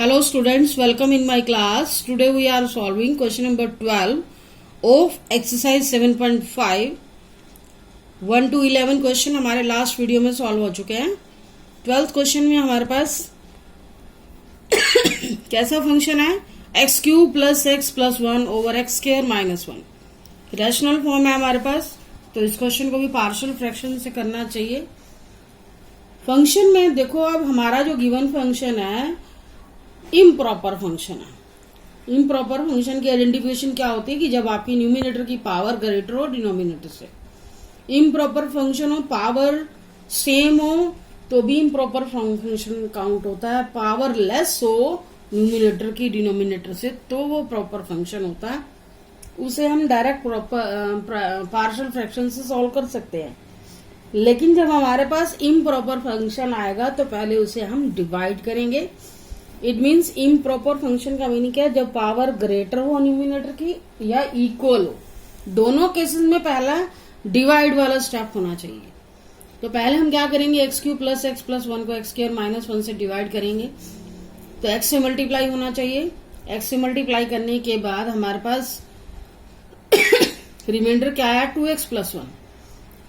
Hello students, welcome in my class. Today we are solving question number 12 of exercise 7.5. 1 to 11 question हमारे last video में solve हो चुके हैं। 12th question में हमारे पास कैसा फंक्शन है x cube plus x plus 1 over x square minus 1। Rational form है हमारे पास, तो इस क्वेश्चन को भी पार्शियल फ्रैक्शन से करना चाहिए। फंक्शन में देखो, अब हमारा जो गिवन फंक्शन है इम्प्रॉपर फंक्शन है। इम्प्रॉपर फंक्शन की आइडेंटिफिकेशन क्या होती है कि जब आपकी न्यूमिनेटर की पावर ग्रेटर हो डिनोमिनेटर से। इम्प्रॉपर फंक्शन हो, पावर सेम हो तो भी इम्प्रॉपर फंक्शन काउंट होता है। पावर लेस हो न्यूमिनेटर की डिनोमिनेटर से तो वो प्रॉपर फंक्शन होता है। उसे हम डायरेक्ट पार्शियल फ्रैक्शन से सॉल्व कर सकते हैं, लेकिन जब हमारे पास इम्प्रॉपर फंक्शन आएगा तो पहले उसे हम डिवाइड करेंगे। इट मीन्स इम्प्रॉपर फंक्शन का मीनिंग क्या है, जब पावर ग्रेटर हो न्यूमिनेटर की या इक्वल हो। दोनों केसेस में पहला डिवाइड वाला स्टेप होना चाहिए। तो पहले हम क्या करेंगे, x cube plus x plus 1 को एक्स स्क्वायर माइनस 1 से डिवाइड करेंगे। तो एक्स से मल्टीप्लाई होना चाहिए। एक्स से मल्टीप्लाई करने के बाद हमारे पास रिमाइंडर क्या है, 2x प्लस 1।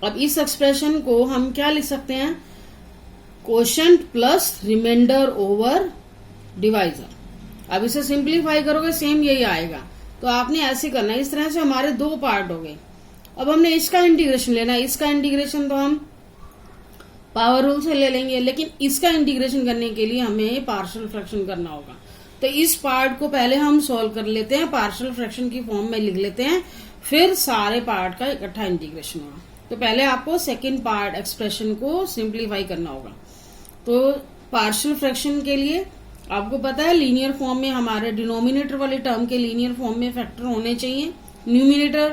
अब इस एक्सप्रेशन को हम क्या लिख सकते हैं, quotient plus remainder over divisor. अब इसे सिंप्लीफाई करोगे सेम यही आएगा। तो आपने ऐसे करना है। इस तरह से हमारे दो पार्ट हो गए। अब हमने इसका इंटीग्रेशन लेना है। इसका इंटीग्रेशन तो हम पावर रूल से ले लेंगे, लेकिन इसका इंटीग्रेशन करने के लिए हमें पार्शियल फ्रैक्शन करना होगा। तो इस पार्ट को पहले हम सॉल्व कर लेते हैं, पार्शियल फ्रैक्शन की फॉर्म में लिख लेते हैं, फिर सारे पार्ट का इकट्ठा इंटीग्रेशन होगा। तो पहले आपको सेकेंड पार्ट एक्सप्रेशन को सिंप्लीफाई करना होगा। तो पार्शियल फ्रैक्शन के लिए आपको पता है लीनियर फॉर्म में हमारे डिनोमिनेटर वाले टर्म के लीनियर फॉर्म में फैक्टर होने चाहिए। न्यूमिनेटर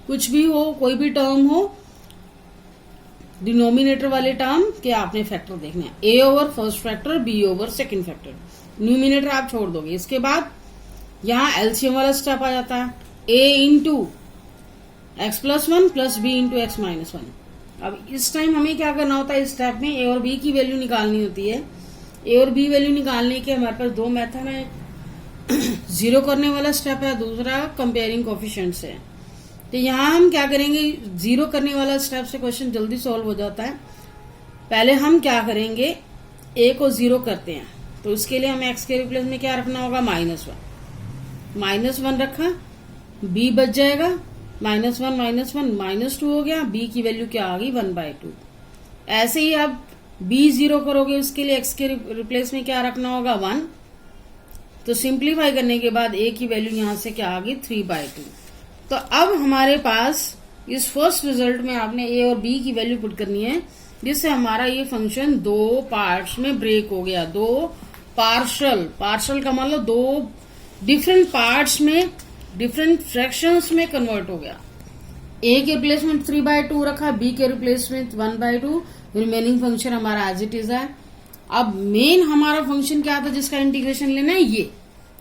कुछ भी हो, कोई भी टर्म हो, डिनोमिनेटर वाले टर्म के आपने फैक्टर देखना है। A over first factor, B over second factor. Numerator आप छोड़ दोगे। इसके बाद यहाँ एलसीएम वाला स्टेप आ जाता है, A into X plus 1 plus B into X minus 1। अब इस टाइम हमें क्या करना होता है, इस स्टेप में ए और बी की वैल्यू निकालनी होती है। ए और बी वैल्यू निकालने के हमारे पास दो मेथड है, जीरो करने वाला स्टेप है, दूसरा कंपेयरिंग कोफिशिएंट से। तो यहाँ हम क्या करेंगे, जीरो करने वाला स्टेप से क्वेश्चन जल्दी सॉल्व हो जाता है। पहले हम क्या करेंगे, ए को जीरो करते हैं। तो उसके लिए हमें एक्स के रिप्लेस में क्या रखना होगा, माइनस वन रखा, बी बच जाएगा माइनस वन माइनस 2 हो गया। बी की वैल्यू क्या आ गई, 1/2। ऐसे ही आप बी जीरो करोगे, उसके लिए एक्स के रिप्लेस में क्या रखना होगा, 1। तो सिंप्लीफाई करने के बाद ए की वैल्यू यहां से क्या आ गई, 3/2। तो अब हमारे पास इस फर्स्ट रिजल्ट में आपने ए और बी की वैल्यू पुट करनी है, जिससे हमारा ये फंक्शन दो पार्ट्स में ब्रेक हो गया। दो पार्शियल का मतलब दो डिफरेंट पार्ट्स में, डिफरेंट फ्रैक्शंस में कन्वर्ट हो गया। ए के रिप्लेसमेंट 3/2 रखा, बी के रिप्लेसमेंट 1/2। रिमेनिंग फंक्शन हमारा एज इट इज है। अब मेन हमारा फंक्शन क्या था जिसका इंटीग्रेशन लेना है, ये,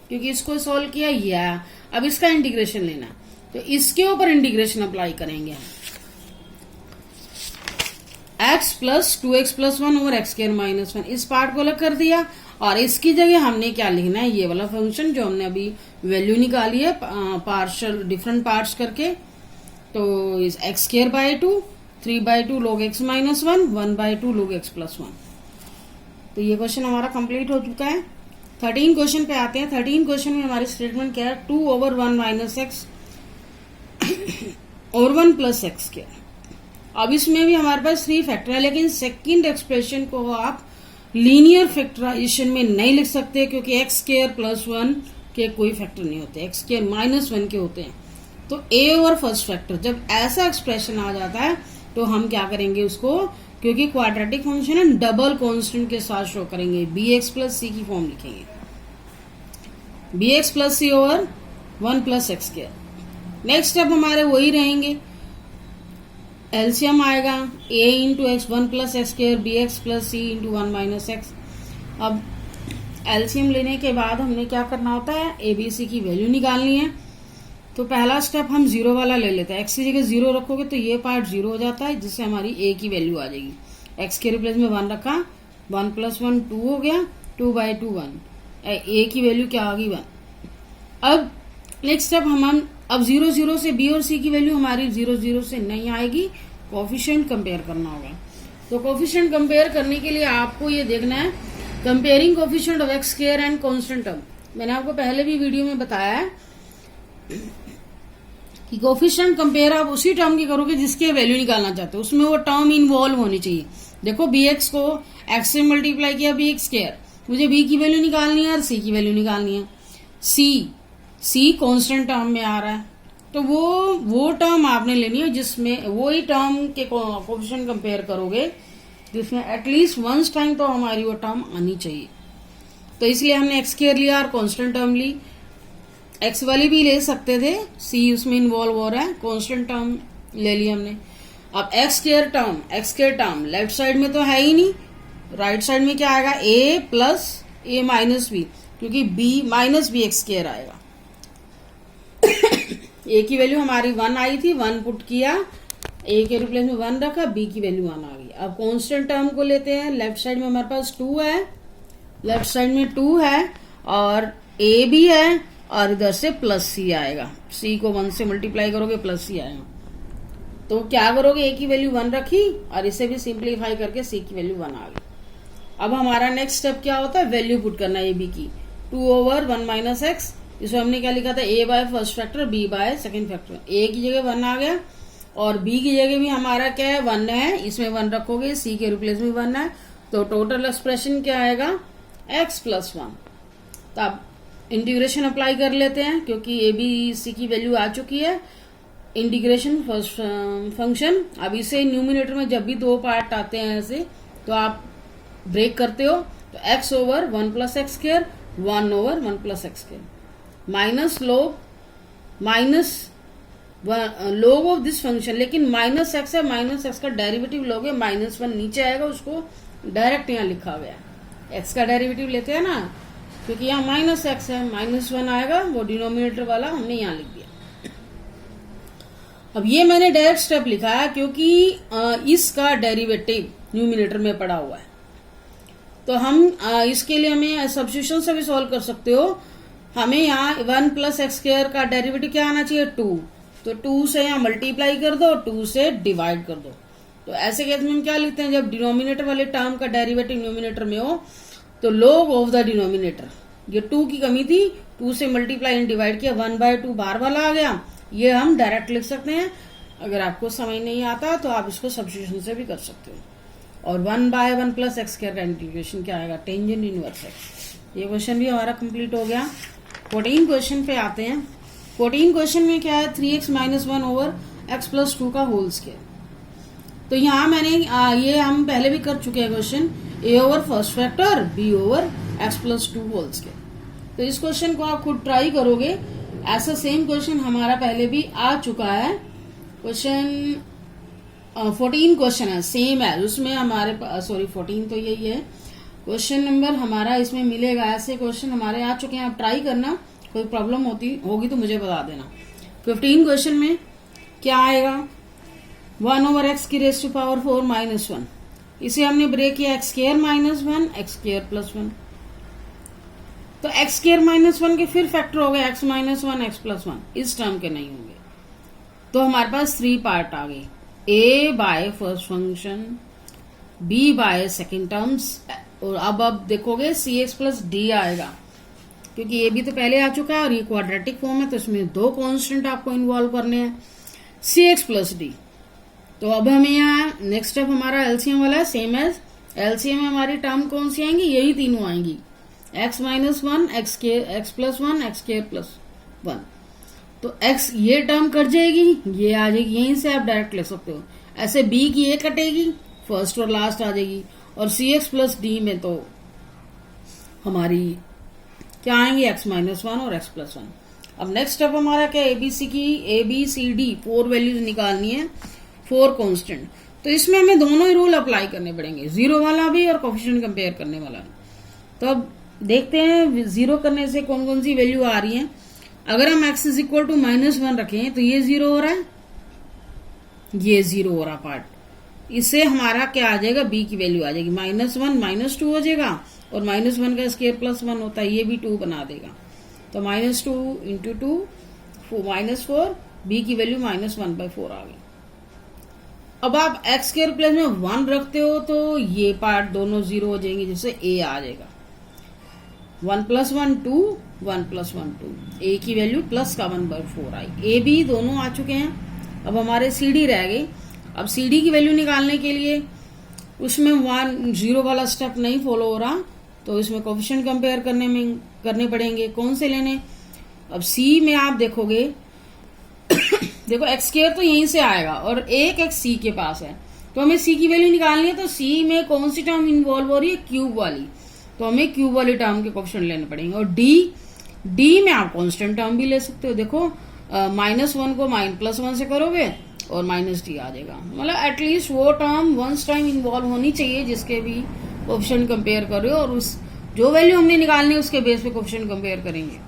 क्योंकि इसको सॉल्व किया ये है। अब इसका इंटीग्रेशन लेना है, तो इसके ऊपर इंटीग्रेशन अप्लाई करेंगे हम। x plus 2x plus 1 over x square minus 1, इस पार्ट को अलग कर दिया। और इसकी जगह हमने क्या लिखना है, ये वाला फंक्शन जो हमने अभी वैल्यू निकाली है पार्शियल डिफरेंट पार्ट्स करके। तो इस x square by 2, 3/2 log x minus 1, 1/2 log x plus 1। तो ये क्वेश्चन हमारा कंप्लीट हो चुका है। 13 क्वेश्चन पे आते हैं। 13 क्वेश्चन में हमारी स्टेटमेंट क्या है, 2 ओवर 1 माइनस एक्स और 1 प्लस एक्स के। अब इसमें भी हमारे पास 3 फैक्टर है, लेकिन सेकेंड एक्सप्रेशन को आप लीनियर फैक्टराइजेशन में नहीं लिख सकते, क्योंकि एक्स स्क्वायर प्लस 1 के कोई फैक्टर नहीं होते, एक्स स्क्वायर माइनस 1 के होते हैं। तो ए ओवर फर्स्ट फैक्टर, जब ऐसा एक्सप्रेशन आ जाता है तो हम क्या करेंगे उसको, क्योंकि क्वाड्रेटिक फंक्शन है, डबल कांस्टेंट के साथ शो करेंगे, bx प्लस सी की फॉर्म लिखेंगे, bx plus C over 1 plus X square. Next step हमारे वही रहेंगे, एलसीएम आएगा a into X 1 plus X square, bx plus C into 1 minus X. अब एलसीएम लेने के बाद हमने क्या करना होता है, एबीसी की वैल्यू निकालनी है। तो पहला स्टेप हम जीरो वाला ले लेते हैं। एक्स की जगह जीरो रखोगे तो ये पार्ट जीरो हो जाता है, जिससे हमारी ए की वैल्यू आ जाएगी। एक्स के रिप्लेस में 1 रखा, 1 प्लस 1 2 हो गया, 2/2 1। ए की वैल्यू क्या आ गई 1। अब नेक्स्ट स्टेप हम अब 0 0 से बी और सी की वैल्यू हमारी 0 0 से नहीं आएगी, कोफिशिएंट कंपेयर करना होगा। तो कोफिशिएंट कंपेयर करने के लिए आपको ये देखना है comparing coefficient of x square and constant term. मैंने आपको पहले भी वीडियो में बताया है कि कोफिशिएंट कंपेयर आप उसी टर्म की करोगे जिसकी वैल्यू निकालना चाहते हो, उसमें वो टर्म इन्वॉल्व होनी चाहिए। देखो बी एक्स को एक्स से मल्टीप्लाई किया बी एक्स स्क्वायर, मुझे बी की वैल्यू निकालनी है और सी की वैल्यू निकालनी है। सी कांस्टेंट टर्म में आ रहा है, तो वो टर्म आपने लेनी है जिसमें वही टर्म के कोफिशिएंट कंपेयर करोगे जिसमें एटलीस्ट वंस टाइम तो हमारी वो टर्म आनी चाहिए। तो इसलिए हमने एक्स स्क्वायर लिया और कांस्टेंट टर्म ली। एक्स वाली भी ले सकते थे, सी उसमें इन्वॉल्व हो रहा है, कांस्टेंट टर्म ले लिया हमने। अब x square term left side में तो है ही नहीं, राइट साइड में क्या आएगा a plus a minus b, क्योंकि b minus b x square आएगा। ए की वैल्यू हमारी 1 आई थी, 1 पुट किया, ए के रिप्लेस में 1 रखा, बी की वैल्यू 1 आ गई। अब कांस्टेंट टर्म को लेते हैं, लेफ्ट साइड में हमारे पास 2 है, लेफ्ट साइड में 2 है और ए भी है और इधर से प्लस सी आएगा। सी को 1 से मल्टीप्लाई करोगे प्लस सी आएगा। तो क्या करोगे, ए की वैल्यू 1 रखी और इसे भी सिंप्लीफाई करके सी की वैल्यू 1 आ गई। अब हमारा नेक्स्ट स्टेप क्या होता है, वैल्यू पुट करना ए बी की। 2/1 माइनस एक्स, इसमें हमने क्या लिखा था, A by first factor B by second factor. A की जगह 1 आ गया और बी की जगह भी हमारा क्या है 1 है, इसमें 1 रखोगे, सी के रिप्लेस में 1 है, तो टोटल एक्सप्रेशन क्या आएगा x प्लस 1। तो अब इंटीग्रेशन अप्लाई कर लेते हैं क्योंकि ए बी सी की वैल्यू आ चुकी है। इंटीग्रेशन फर्स्ट फंक्शन, अब इसे न्यूमिनेटर में जब भी 2 पार्ट आते हैं ऐसे तो आप ब्रेक करते हो, तो x over 1 plus X square 1 over 1 plus X square minus लोग ऑफ दिस फंक्शन, लेकिन माइनस एक्स है, माइनस एक्स का डेरिवेटिव लोगे -1 नीचे आएगा, उसको डायरेक्ट यहाँ लिखा गया है। एक्स का डेरिवेटिव लेते हैं ना, क्योंकि यहाँ माइनस एक्स है, -1 आएगा, वो डिनोमिनेटर वाला हमने यहाँ लिख दिया। अब ये मैंने डायरेक्ट स्टेप लिखा है क्योंकि इसका डेरिवेटिव न्यूमिनेटर में पड़ा हुआ है, तो हम इसके लिए हमें सब्स्टिट्यूशन से भी सॉल्व कर सकते हो। हमें यहाँ 1 प्लस एक्स स्क्वायर का डेरिवेटिव क्या आना चाहिए 2, तो 2 से यहाँ मल्टीप्लाई कर दो, 2 से डिवाइड कर दो। तो ऐसे केस में हम क्या लिखते हैं, जब डिनोमिनेटर वाले टर्म का डेरिवेटिव न्यूमिनेटर में हो तो log ऑफ द डिनोमिनेटर, ये 2 की कमी थी, 2 से मल्टीप्लाई एंड डिवाइड किया, 1/2 बार वाला आ गया। ये हम डायरेक्ट लिख सकते हैं, अगर आपको समझ नहीं आता तो आप इसको सब्स्टिट्यूशन से भी कर सकते हो। और 1/1 प्लस एक्स स्क्वायर का इंटीग्रेशन क्या आएगा, टेंजेंट इनवर्स एक्स। ये क्वेश्चन भी हमारा कंप्लीट हो गया। 14 क्वेश्चन पे आते हैं। 14 क्वेश्चन में क्या है, 3x minus 1 over x plus 2 का होल स्क्वायर। तो यहाँ मैंने ये हम पहले भी कर चुके हैं question, a over first factor b over x plus 2 whole square. तो इस क्वेश्चन को आप खुद ट्राई करोगे, ऐसा सेम क्वेश्चन हमारा पहले भी आ चुका है। क्वेश्चन 14 क्वेश्चन है, सेम है, उसमें हमारे 14 तो यही है क्वेश्चन नंबर हमारा, इसमें मिलेगा। ऐसे क्वेश्चन हमारे आ चुके हैं, आप ट्राई करना, कोई प्रॉब्लम होगी तो मुझे बता देना। 15 क्वेश्चन में क्या आएगा, 1 ओवर एक्स की रेज़ टू पावर 4 माइनस 1, इसे हमने ब्रेक किया x square minus 1 x square plus 1। तो एक्स स्क्वायर माइनस 1 के फिर फैक्टर हो गए एक्स माइनस 1 एक्स प्लस 1, इस टर्म के नहीं होंगे। तो हमारे पास 3 पार्ट आ गए, A by first function, B by second terms, और अब देखोगे सी एक्स प्लस डी आएगा, क्योंकि ये भी तो पहले आ चुका है और ये क्वाड्रेटिक फॉर्म है, तो इसमें 2 कांस्टेंट आपको इन्वॉल्व करने हैं, सी एक्स प्लस डी। तो अब हमें यहाँ नेक्स्ट स्टेप हमारा एलसीएम वाला है, सेम एज एलसीएम में हमारी टर्म कौन सी आएंगी, यही तीनों आएंगी, x minus 1 x plus 1 x square plus 1। तो एक्स ये टर्म कट जाएगी, ये आ जाएगी, यहीं से आप डायरेक्ट ले सकते हो। ऐसे बी की ये कटेगी, फर्स्ट और लास्ट आ जाएगी, और सी एक्स प्लस डी में तो हमारी क्या आएंगे एक्स माइनस 1 और एक्स प्लस 1। अब नेक्स्ट स्टेप हमारा क्या, ABCD 4 वैल्यूज निकालनी है, 4 कांस्टेंट। तो इसमें हमें दोनों ही रूल अप्लाई करने पड़ेंगे, 0 वाला भी और कोफिशिएंट कंपेयर करने वाला भी। तो अब देखते हैं 0 करने से कौन कौन सी वैल्यू आ रही है। अगर हम x इज इक्वल टू -1 रखें तो ये 0 हो रहा है, ये 0 हो रहा पार्ट, इससे हमारा क्या आ जाएगा, b की वैल्यू आ जाएगी -1 -2 हो जाएगा, और -1 का स्क्वायर +1 होता है, ये भी 2 बना देगा। तो -2 × 2 -4, b की वैल्यू -1/4 आ गई। अब आप x के प्लेस में 1 रखते हो तो ये पार्ट दोनों 0 हो जाएंगे, जैसे a आ जाएगा 1 + 1 2, 1 + 1 2, a की वैल्यू प्लस का 1/4 आई। a b दोनों आ चुके हैं। अब हमारे cd रह गई। अब cd की वैल्यू निकालने के लिए उसमें 1 0 वाला स्टेप नहीं फॉलो हो रहा, तो इसमें कोफिशिएंट कंपेयर करने पड़ेंगे। कौन से लेने? अब c में आप देखोगे देखो x² तो यहीं से आएगा और एक x c के पास है, तो हमें c की वैल्यू निकालनी है। तो c में कौन सी टर्म इन्वॉल्व हो रही है, क्यूब वाली, तो हमें क्यूब वाली टर्म के कोफिशिएंट लेने पड़ेंगे। और d में आप कांस्टेंट टर्म भी ले सकते हो। देखो -1 को +1 से करोगे और -d आ जाएगा। मतलब एटलीस्ट वो टर्म वंस टाइम इन्वॉल्व होनी चाहिए जिसके भी कोफिशिएंट कंपेयर करो, और उस जो वैल्यू हमने निकालनी है उसके बेस पे कोफिशिएंट कंपेयर करेंगे।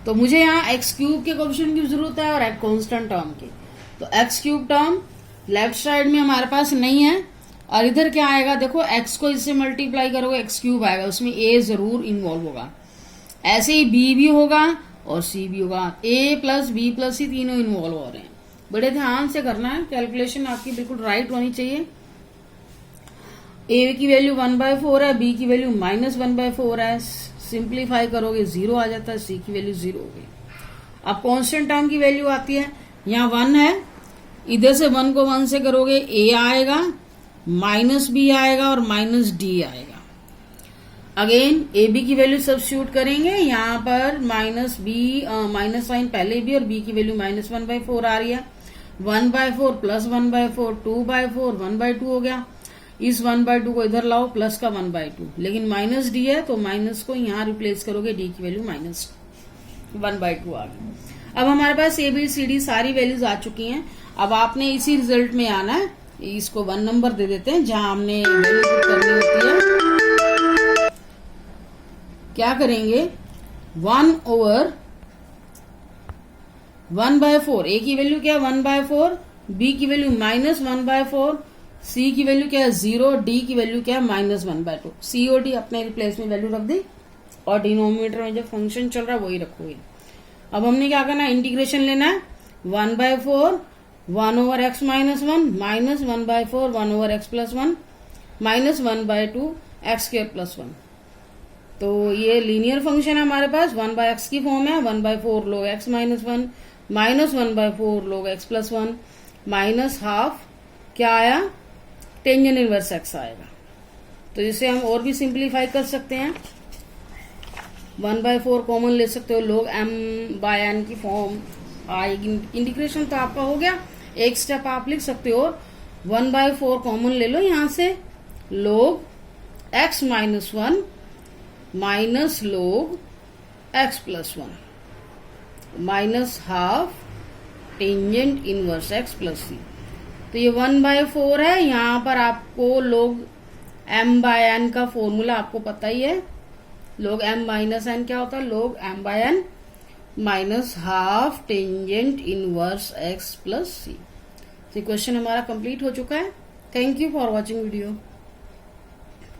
तो मुझे यहाँ x³ के कोफिशिएंट की जरूरत है और एक कांस्टेंट टर्म की। तो x³ टर्म लेफ्ट साइड में हमारे पास नहीं है, और इधर क्या आएगा, देखो x को इससे मल्टीप्लाई करोगे x³ आएगा, उसमें a जरूर इन्वॉल्व होगा। ऐसे ही b भी होगा और c भी होगा, a + b + c तीनों इन्वॉल्व हो रहे हैं। बड़े ध्यान से करना है, कैलकुलेशन आपकी बिल्कुल राइट होनी चाहिए। a की वैल्यू 1/4 है, b की वैल्यू -1/4 है, सिंप्लीफाई करोगे 0 आ जाता है, c की वैल्यू 0 हो गई। अब कांस्टेंट टर्म की वैल्यू आती है, यहाँ 1 है, इधर से 1 को 1 से करोगे a आएगा, -b आएगा और -d आएगा। अगेन ab की वैल्यू सब्स्टिट्यूट करेंगे, यहाँ पर माइनस साइन पहले भी, और b की वैल्यू -1/4 आ रही है। 1/4 + 1/4 2/4 1/2 हो गया। इस 1/2 को इधर लाओ, प्लस का 1/2, लेकिन -d है तो माइनस को यहाँ रिप्लेस करोगे, d की वैल्यू -1/2 आ गई। अब हमारे पास a b c d सारी वैल्यूज आ चुकी हैं। अब आपने इसी रिजल्ट में आना है, इसको 1 नंबर दे देते हैं जहां हमने वैल्यू पुट करनी होती है। क्या करेंगे, 1/1/4, a की वैल्यू क्या है 1/4, b की वैल्यू -1/4, c की वैल्यू क्या है 0, d की वैल्यू क्या है -1/2। c और d अपने रिप्लेस में वैल्यू रख दी, और डिनोमिनेटर में जो फंक्शन चल रहा है वही रखोगे। अब हमने क्या करना है, इंटीग्रेशन लेना है। 1/4 1/x - 1 -1/4 1/x + 1 -1/2 x² + 1। तो ये लीनियर फंक्शन है हमारे पास, 1/x की फॉर्म है, 1/4 log x - 1 -1/4 log x + 1 -½ क्या आया, टेंजेंट इनवर्स x आएगा। तो इसे हम और भी सिंप्लीफाई कर सकते हैं, 1/4 कॉमन ले सकते हो, log m/n की फॉर्म आएगी। इंटीग्रेशन तो आपका हो गया, एक स्टेप आप लिख सकते हो, 1/4 कॉमन ले लो यहाँ से, log x - 1 log x + 1 -½ tangent inverse x + c। तो ये 1/4 है, यहाँ पर आपको log m/n का फॉर्मूला आपको पता ही है। log m-n क्या होता है, log m/n -½ tangent inverse x + c। तो क्वेश्चन हमारा कंप्लीट हो चुका है। Thank you for watching video.